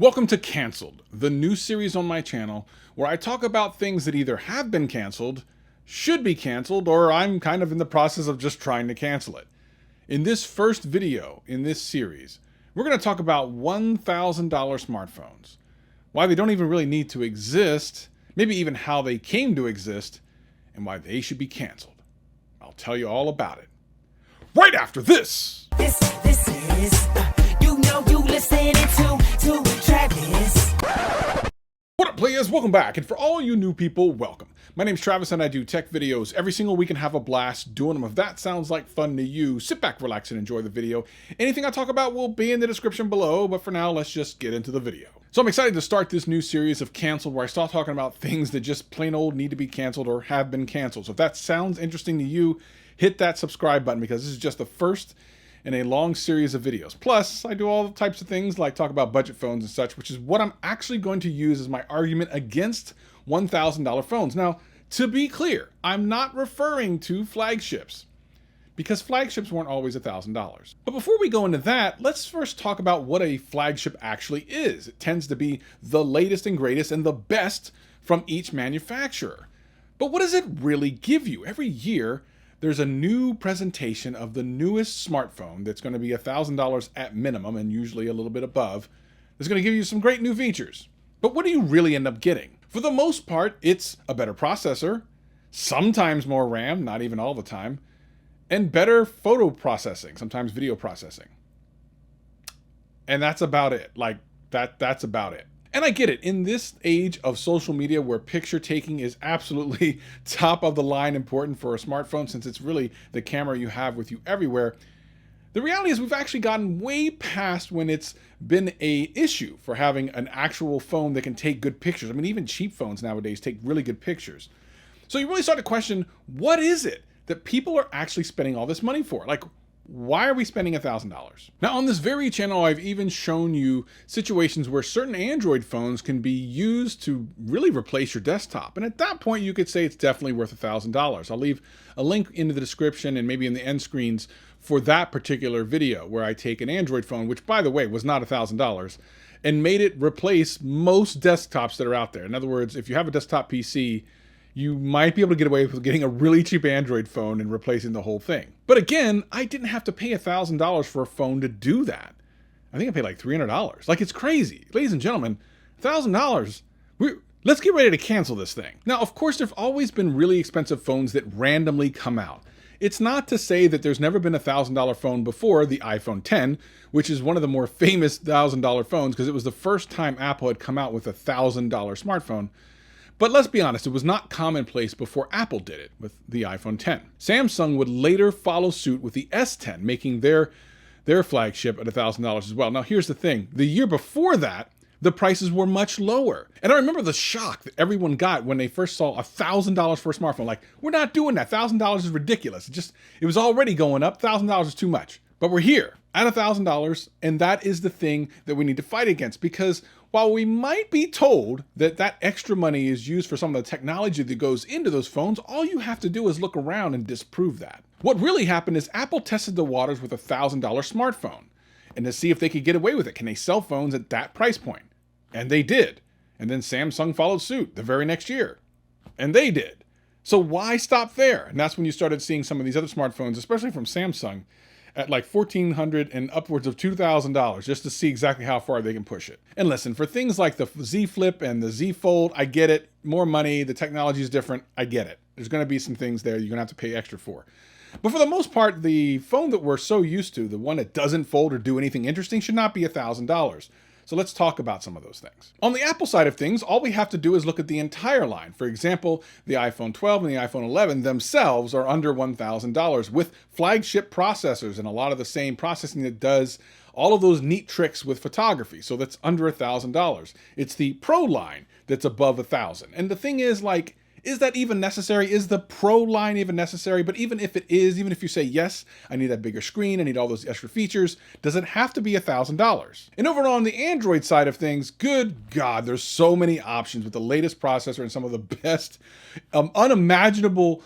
Welcome to Cancelled, the new series on my channel where I talk about things that either have been canceled, should be canceled, or I'm kind of in the process of just trying to cancel it. In this first video in this series, we're going to talk about $1,000 smartphones, why they don't even really need to exist, maybe even how they came to exist, and why they should be canceled. I'll tell you all about it right after this. This is, you listening to Travis. What up, players? Welcome back, and for all you new people, welcome. My name's Travis and I do tech videos every single week and have a blast doing them. If that sounds like fun to you, sit back, relax, and enjoy the video. Anything I talk about will be in the description below, but for now, let's just get into the video. So I'm excited to start this new series of Canceled where I start talking about things that just plain old need to be canceled or have been canceled. So if that sounds interesting to you, hit that subscribe button because this is just the first in a long series of videos. Plus, I do all types of things like talk about budget phones and such, which is what I'm actually going to use as my argument against $1,000 phones. Now, to be clear, I'm not referring to flagships because flagships weren't always $1,000. But before we go into that, let's first talk about what a flagship actually is. It tends to be the latest and greatest and the best from each manufacturer. But what does it really give you? Every year, there's a new presentation of the newest smartphone that's going to be $1,000 at minimum and usually a little bit above. It's going to give you some great new features. But what do you really end up getting? For the most part, it's a better processor, sometimes more RAM, not even all the time, and better photo processing, sometimes video processing. And that's about it. That's about it. And I get it, in this age of social media where picture taking is absolutely top of the line important for a smartphone since it's really the camera you have with you everywhere, the reality is we've actually gotten way past when it's been an issue for having an actual phone that can take good pictures. I mean, even cheap phones nowadays take really good pictures. So you really start to question, what is it that people are actually spending all this money for? Like, why are we spending $1,000? Now, on this very channel, I've even shown you situations where certain Android phones can be used to really replace your desktop. And at that point, you could say it's definitely worth $1,000. I'll leave a link into the description and maybe in the end screens for that particular video where I take an Android phone, which by the way, was not $1,000, and made it replace most desktops that are out there. In other words, if you have a desktop PC, you might be able to get away with getting a really cheap Android phone and replacing the whole thing. But again, I didn't have to pay $1,000 for a phone to do that. I think I paid like $300. Like, it's crazy. Ladies and gentlemen, $1,000. Let's get ready to cancel this thing. Now, of course, there've always been really expensive phones that randomly come out. It's not to say that there's never been a $1,000 phone before the iPhone X, which is one of the more famous $1,000 phones because it was the first time Apple had come out with a $1,000 smartphone. But let's be honest, it was not commonplace before Apple did it with the iPhone X. Samsung would later follow suit with the S10, making their flagship at $1,000 as well. Now here's the thing, the year before that, the prices were much lower. And I remember the shock that everyone got when they first saw $1,000 for a smartphone. Like, we're not doing that, $1,000 is ridiculous. It was already going up, $1,000 is too much. But we're here at $1,000, and that is the thing that we need to fight against, because while we might be told that that extra money is used for some of the technology that goes into those phones, all you have to do is look around and disprove that. What really happened is Apple tested the waters with a $1,000 smartphone and to see if they could get away with it. Can they sell phones at that price point? And they did. And then Samsung followed suit the very next year. And they did. So why stop there? And that's when you started seeing some of these other smartphones, especially from Samsung, at like $1,400 and upwards of $2,000 just to see exactly how far they can push it. And listen, for things like the Z Flip and the Z Fold, I get it. More money, the technology is different. I get it. There's going to be some things there you're going to have to pay extra for. But for the most part, the phone that we're so used to, the one that doesn't fold or do anything interesting, should not be $1,000. So let's talk about some of those things. On the Apple side of things, all we have to do is look at the entire line. For example, the iPhone 12 and the iPhone 11 themselves are under $1,000 with flagship processors and a lot of the same processing that does all of those neat tricks with photography. So that's under $1,000. It's the Pro line that's above $1,000. And the thing is, like, is that even necessary? Is the Pro line even necessary? But even if it is, even if you say, yes, I need that bigger screen, I need all those extra features, does it have to be $1,000? And overall on the Android side of things, good God, there's so many options with the latest processor and some of the best unimaginable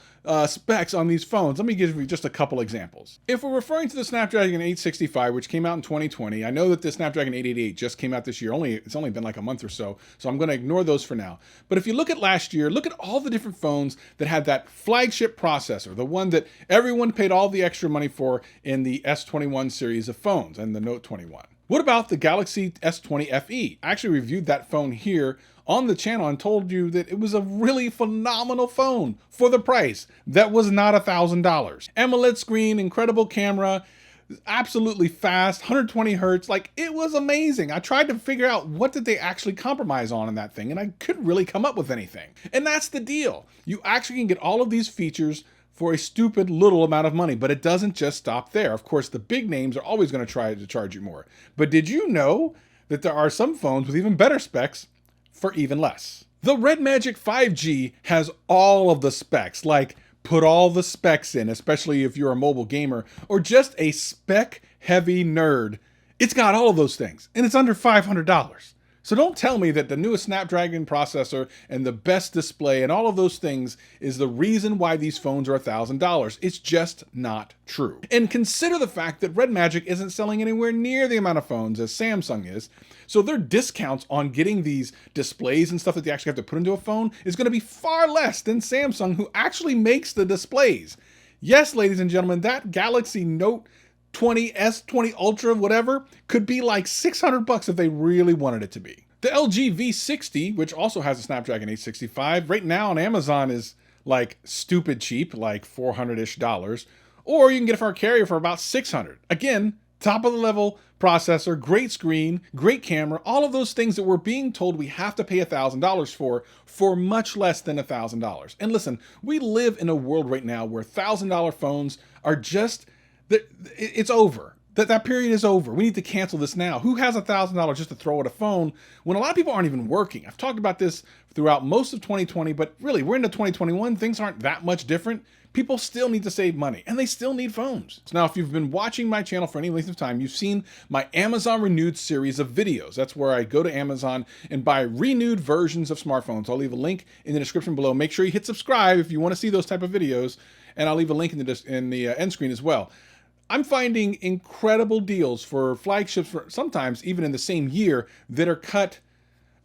specs on these phones. Let me give you just a couple examples. If we're referring to the Snapdragon 865, which came out in 2020, I know that the Snapdragon 888 just came out this year. It's only been like a month or so I'm going to ignore those for now. But if you look at last year, look at all the different phones that had that flagship processor, the one that everyone paid all the extra money for in the S21 series of phones and the Note 21. What about the Galaxy S20 FE? I actually reviewed that phone here on the channel and told you that it was a really phenomenal phone for the price. That was not $1,000. AMOLED screen, incredible camera, absolutely fast, 120 hertz. Like, it was amazing. I tried to figure out what did they actually compromise on in that thing, and I couldn't really come up with anything. And that's the deal. You actually can get all of these features for a stupid little amount of money, but it doesn't just stop there. Of course, the big names are always going to try to charge you more. But did you know that there are some phones with even better specs for even less? The Red Magic 5G has all of the specs, like put all the specs in, especially if you're a mobile gamer or just a spec heavy nerd. It's got all of those things and it's under $500. So don't tell me that the newest Snapdragon processor and the best display and all of those things is the reason why these phones are $1,000. It's just not true. And consider the fact that Red Magic isn't selling anywhere near the amount of phones as Samsung is. So their discounts on getting these displays and stuff that they actually have to put into a phone is going to be far less than Samsung, who actually makes the displays. Yes, ladies and gentlemen, that Galaxy Note 20, S20 Ultra, whatever, could be like $600 if they really wanted it to be. The LG V60, which also has a Snapdragon 865, right now on Amazon is like stupid cheap, like $400-ish, or you can get it from our carrier for about $600. Again, top of the level processor, great screen, great camera, all of those things that we're being told we have to pay $1,000 for much less than $1,000. And listen, we live in a world right now where $1,000 phones are just, it's over. That period is over. We need to cancel this now. Who has $1,000 just to throw at a phone when a lot of people aren't even working? I've talked about this throughout most of 2020, but really we're into 2021. Things aren't that much different. People still need to save money and they still need phones. So now, if you've been watching my channel for any length of time, you've seen my Amazon Renewed series of videos. That's where I go to Amazon and buy renewed versions of smartphones. I'll leave a link in the description below. Make sure you hit subscribe if you want to see those type of videos. And I'll leave a link in the end screen as well. I'm finding incredible deals for flagships, for sometimes even in the same year, that are cut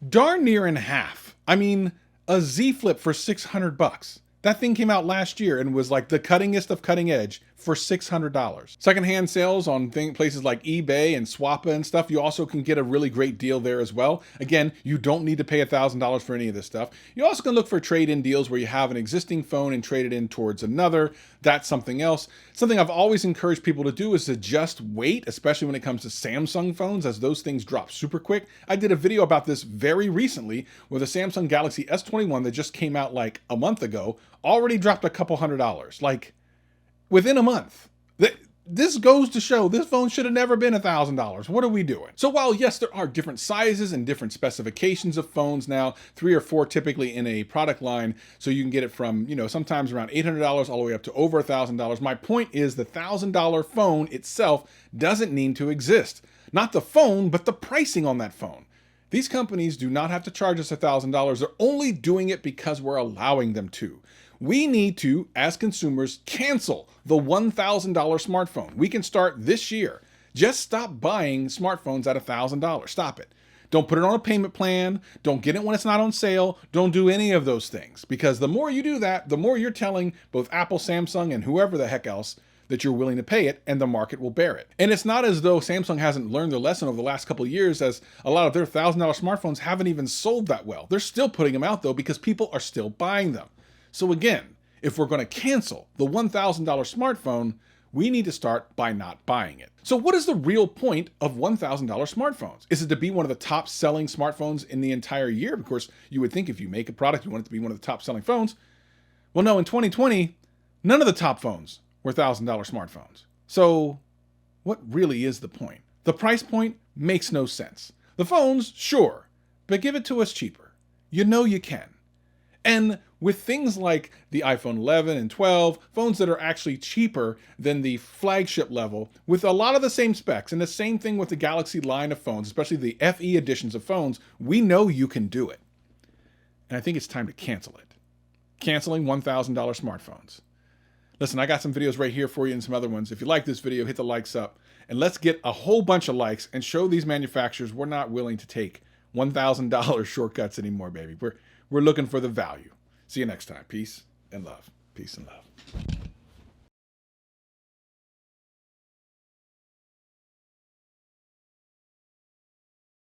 darn near in half. I mean, a Z Flip for $600. That thing came out last year and was like the cuttingest of cutting edge for $600. Secondhand sales on places like eBay and Swappa and stuff, you also can get a really great deal there as well. Again, you don't need to pay $1,000 for any of this stuff. You also can look for trade-in deals where you have an existing phone and trade it in towards another. That's something else. Something I've always encouraged people to do is to just wait, especially when it comes to Samsung phones, as those things drop super quick. I did a video about this very recently with a Samsung Galaxy S21 that just came out like a month ago, already dropped a couple $100. Like, within a month. This goes to show this phone should have never been $1,000. What are we doing? So while yes, there are different sizes and different specifications of phones now, 3 or 4 typically in a product line, so you can get it from, sometimes around $800 all the way up to over $1,000. My point is the $1,000 phone itself doesn't need to exist. Not the phone, but the pricing on that phone. These companies do not have to charge us $1,000. They're only doing it because we're allowing them to. We need to, as consumers, cancel the $1,000 smartphone. We can start this year. Just stop buying smartphones at $1,000. Stop it. Don't put it on a payment plan. Don't get it when it's not on sale. Don't do any of those things, because the more you do that, the more you're telling both Apple, Samsung, and whoever the heck else that you're willing to pay it, and the market will bear it. And it's not as though Samsung hasn't learned their lesson over the last couple of years, as a lot of their $1,000 smartphones haven't even sold that well. They're still putting them out though, because people are still buying them. So again, if we're going to cancel the $1,000 smartphone, we need to start by not buying it. So what is the real point of $1,000 smartphones? Is it to be one of the top selling smartphones in the entire year? Of course, you would think if you make a product, you want it to be one of the top selling phones. Well, no, in 2020, none of the top phones were $1,000 smartphones. So what really is the point? The price point makes no sense. The phones, sure, but give it to us cheaper. You know you can. And with things like the iPhone 11 and 12, phones that are actually cheaper than the flagship level, with a lot of the same specs, and the same thing with the Galaxy line of phones, especially the FE editions of phones, we know you can do it. And I think it's time to cancel it. Canceling $1,000 smartphones. Listen, I got some videos right here for you and some other ones. If you like this video, hit the likes up. And let's get a whole bunch of likes and show these manufacturers we're not willing to take $1,000 shortcuts anymore, baby. We're looking for the value. See you next time. Peace and love. Peace and love.